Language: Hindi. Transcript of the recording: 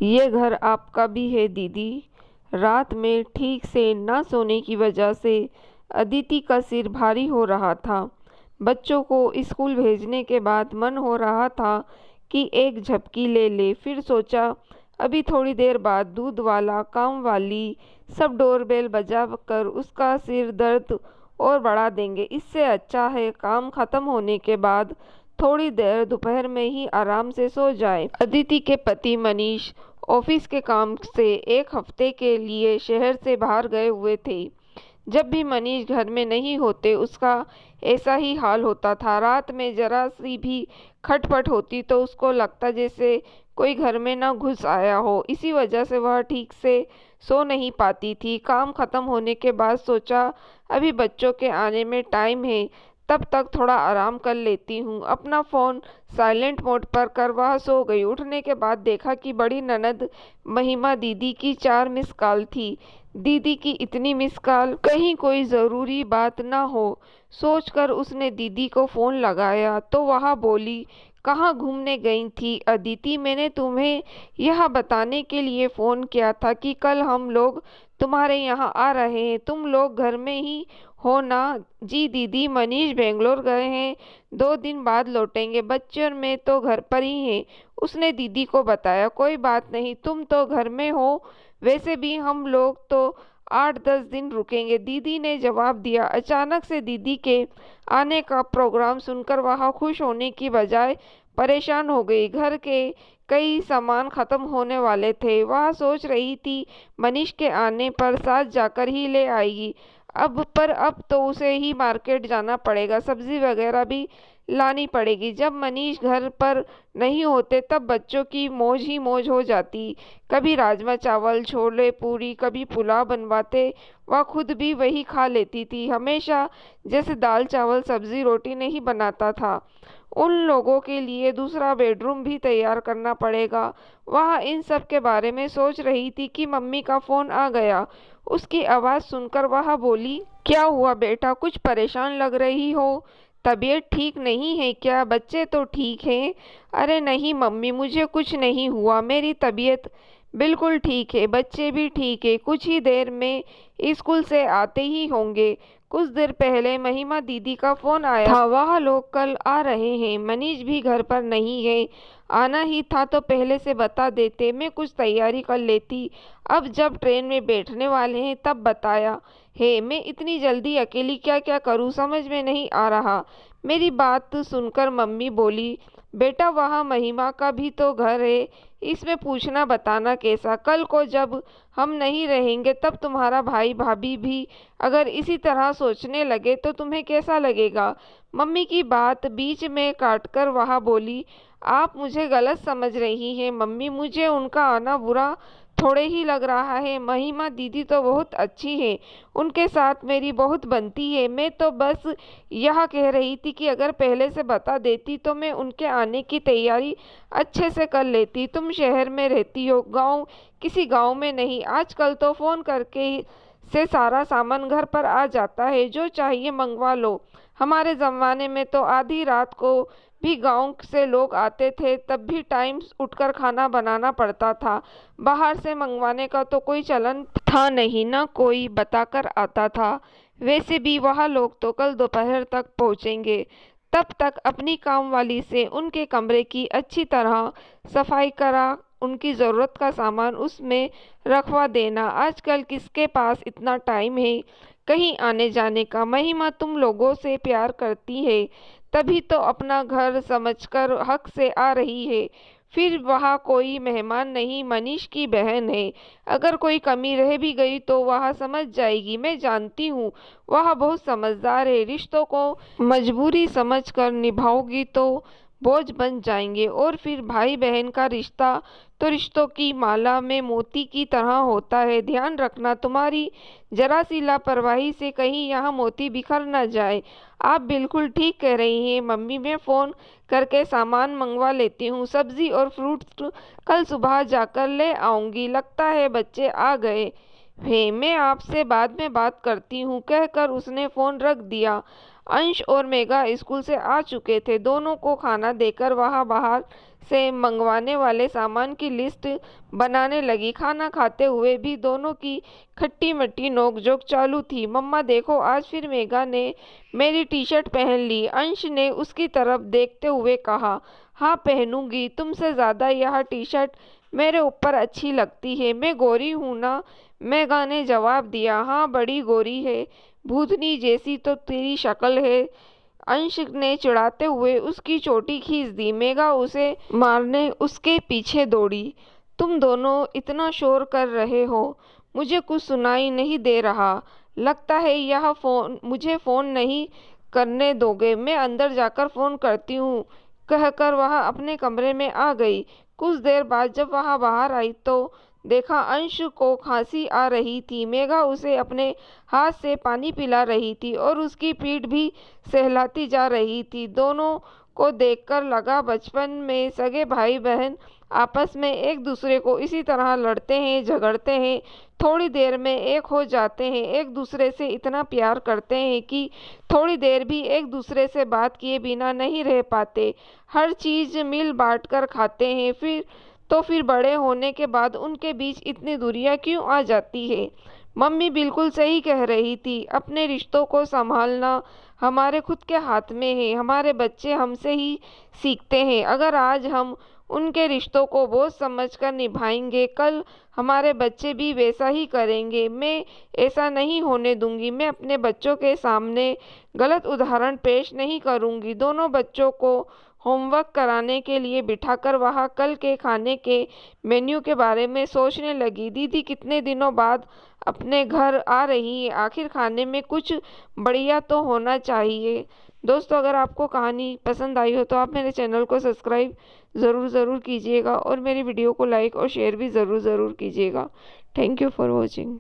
ये घर आपका भी है दीदी। रात में ठीक से न सोने की वजह से अदिति का सिर भारी हो रहा था। बच्चों को स्कूल भेजने के बाद मन हो रहा था कि एक झपकी ले ले। फिर सोचा अभी थोड़ी देर बाद दूध वाला, काम वाली सब डोरबेल बजा कर उसका सिर दर्द और बढ़ा देंगे। इससे अच्छा है काम खत्म होने के बाद थोड़ी देर दोपहर में ही आराम से सो जाए। अदिति के पति मनीष ऑफिस के काम से एक हफ्ते के लिए शहर से बाहर गए हुए थे। जब भी मनीष घर में नहीं होते उसका ऐसा ही हाल होता था। रात में जरा सी भी खटपट होती तो उसको लगता जैसे कोई घर में न घुस आया हो। इसी वजह से वह ठीक से सो नहीं पाती थी। काम खत्म होने के बाद सोचा अभी बच्चों के आने में टाइम है, तब तक थोड़ा आराम कर लेती हूँ। अपना फ़ोन साइलेंट मोड पर कर वह सो गई। उठने के बाद देखा कि बड़ी ननद महिमा दीदी की 4 मिस कॉल थी। दीदी की इतनी मिस कॉल, कहीं कोई ज़रूरी बात ना हो सोचकर उसने दीदी को फ़ोन लगाया तो वह बोली, कहाँ घूमने गई थी अदिति? मैंने तुम्हें यह बताने के लिए फ़ोन किया था कि कल हम लोग तुम्हारे यहाँ आ रहे हैं। तुम लोग घर में ही हो ना? जी दीदी, मनीष बेंगलोर गए हैं, 2 दिन बाद लौटेंगे। बच्चों में तो घर पर ही हैं, उसने दीदी को बताया। कोई बात नहीं, तुम तो घर में हो, वैसे भी हम लोग तो 8-10 दिन रुकेंगे, दीदी ने जवाब दिया। अचानक से दीदी के आने का प्रोग्राम सुनकर वह खुश होने की बजाय परेशान हो गई। घर के कई सामान खत्म होने वाले थे। वह सोच रही थी मनीष के आने पर साथ जाकर ही ले आएगी। अब तो उसे ही मार्केट जाना पड़ेगा, सब्जी वगैरह भी लानी पड़ेगी। जब मनीष घर पर नहीं होते तब बच्चों की मौज ही मौज हो जाती। कभी राजमा चावल, छोले पूरी, कभी पुलाव बनवाते, वह खुद भी वही खा लेती थी। हमेशा जैसे दाल चावल सब्जी रोटी नहीं बनाता था। उन लोगों के लिए दूसरा बेडरूम भी तैयार करना पड़ेगा। वह इन सब के बारे में सोच रही थी कि मम्मी का फ़ोन आ गया। उसकी आवाज़ सुनकर वह बोली, क्या हुआ बेटा, कुछ परेशान लग रही हो? तबीयत ठीक नहीं है क्या? बच्चे तो ठीक हैं? अरे नहीं मम्मी, मुझे कुछ नहीं हुआ, मेरी तबीयत बिल्कुल ठीक है, बच्चे भी ठीक है, कुछ ही देर में स्कूल से आते ही होंगे। कुछ देर पहले महिमा दीदी का फ़ोन आया था, वह लोग कल आ रहे हैं। मनीष भी घर पर नहीं है। आना ही था तो पहले से बता देते, मैं कुछ तैयारी कर लेती। अब जब ट्रेन में बैठने वाले हैं तब बताया है। मैं इतनी जल्दी अकेली क्या क्या करूं समझ में नहीं आ रहा। मेरी बात सुनकर मम्मी बोली, बेटा वहाँ महिमा का भी तो घर है, इसमें पूछना बताना कैसा? कल को जब हम नहीं रहेंगे तब तुम्हारा भाई भाभी भी अगर इसी तरह सोचने लगे तो तुम्हें कैसा लगेगा? मम्मी की बात बीच में काटकर वह बोली, आप मुझे गलत समझ रही हैं मम्मी, मुझे उनका आना बुरा थोड़े ही लग रहा है। महिमा दीदी तो बहुत अच्छी है, उनके साथ मेरी बहुत बनती है। मैं तो बस यह कह रही थी कि अगर पहले से बता देती तो मैं उनके आने की तैयारी अच्छे से कर लेती। तुम शहर में रहती हो, किसी गांव में नहीं। आजकल तो फ़ोन करके से सारा सामान घर पर आ जाता है, जो चाहिए मंगवा लो। हमारे ज़माने में तो आधी रात को भी गांव से लोग आते थे, तब भी टाइम उठकर खाना बनाना पड़ता था। बाहर से मंगवाने का तो कोई चलन था नहीं, ना कोई बताकर आता था। वैसे भी वह लोग तो कल दोपहर तक पहुंचेंगे, तब तक अपनी काम वाली से उनके कमरे की अच्छी तरह सफाई करा उनकी ज़रूरत का सामान उसमें रखवा देना। आजकल किसके पास इतना टाइम है कहीं आने जाने का? महिमा तुम लोगों से प्यार करती है, तभी तो अपना घर समझकर हक से आ रही है। फिर वहाँ कोई मेहमान नहीं, मनीष की बहन है। अगर कोई कमी रह भी गई तो वह समझ जाएगी। मैं जानती हूँ वह बहुत समझदार है। रिश्तों को मजबूरी समझकर निभाओगी तो बोझ बन जाएंगे। और फिर भाई बहन का रिश्ता तो रिश्तों की माला में मोती की तरह होता है। ध्यान रखना तुम्हारी जरा सी लापरवाही से कहीं यहाँ मोती बिखर न जाए। आप बिल्कुल ठीक कह रही हैं मम्मी, मैं फ़ोन करके सामान मंगवा लेती हूँ। सब्जी और फ्रूट्स कल सुबह जाकर ले आऊँगी। लगता है बच्चे आ गए हैं, मैं आपसे बाद में बात करती हूँ, कहकर उसने फ़ोन रख दिया। अंश और मेघा स्कूल से आ चुके थे। दोनों को खाना देकर वह बाहर से मंगवाने वाले सामान की लिस्ट बनाने लगी। खाना खाते हुए भी दोनों की खट्टी-मीठी नोक-झोंक चालू थी। मम्मा देखो, आज फिर मेघा ने मेरी टी-शर्ट पहन ली। अंश ने उसकी तरफ देखते हुए कहा। हाँ, पहनूंगी। तुमसे ज़्यादा यह टी-शर्ट मेरे ऊपर अच्छी लगती है। मैं गोरी हूँ ना? मेघा ने जवाब दिया। हाँ, बड़ी गोरी है। भूतनी जैसी तो तेरी शक्ल है। अंश ने चिढ़ाते हुए उसकी चोटी खींच दी। मेघा उसे मारने उसके पीछे दौड़ी। तुम दोनों इतना शोर कर रहे हो, मुझे कुछ सुनाई नहीं दे रहा। लगता है यह मुझे फ़ोन नहीं करने दोगे। मैं अंदर जाकर फ़ोन करती हूँ, कहकर वह अपने कमरे में आ गई। कुछ देर बाद जब वह बाहर आई तो देखा अंश को खांसी आ रही थी। मेघा उसे अपने हाथ से पानी पिला रही थी और उसकी पीठ भी सहलाती जा रही थी। दोनों को देखकर लगा बचपन में सगे भाई बहन आपस में एक दूसरे को इसी तरह लड़ते हैं, झगड़ते हैं, थोड़ी देर में एक हो जाते हैं, एक दूसरे से इतना प्यार करते हैं कि थोड़ी देर भी एक दूसरे से बात किए बिना नहीं रह पाते। हर चीज़ मिल बांट कर खाते हैं। फिर बड़े होने के बाद उनके बीच इतनी दूरियां क्यों आ जाती है? मम्मी बिल्कुल सही कह रही थी। अपने रिश्तों को संभालना हमारे खुद के हाथ में है। हमारे बच्चे हमसे ही सीखते हैं। अगर आज हम उनके रिश्तों को बोझ समझकर निभाएंगे, कल हमारे बच्चे भी वैसा ही करेंगे। मैं ऐसा नहीं होने दूंगी। मैं अपने बच्चों के सामने गलत उदाहरण पेश नहीं करूंगी। दोनों बच्चों को होमवर्क कराने के लिए बिठाकर वह कल के खाने के मेन्यू के बारे में सोचने लगी। दीदी कितने दिनों बाद अपने घर आ रही है, आखिर खाने में कुछ बढ़िया तो होना चाहिए। दोस्तों, अगर आपको कहानी पसंद आई हो तो आप मेरे चैनल को सब्सक्राइब ज़रूर कीजिएगा और मेरी वीडियो को लाइक और शेयर भी ज़रूर कीजिएगा। Thank you for watching.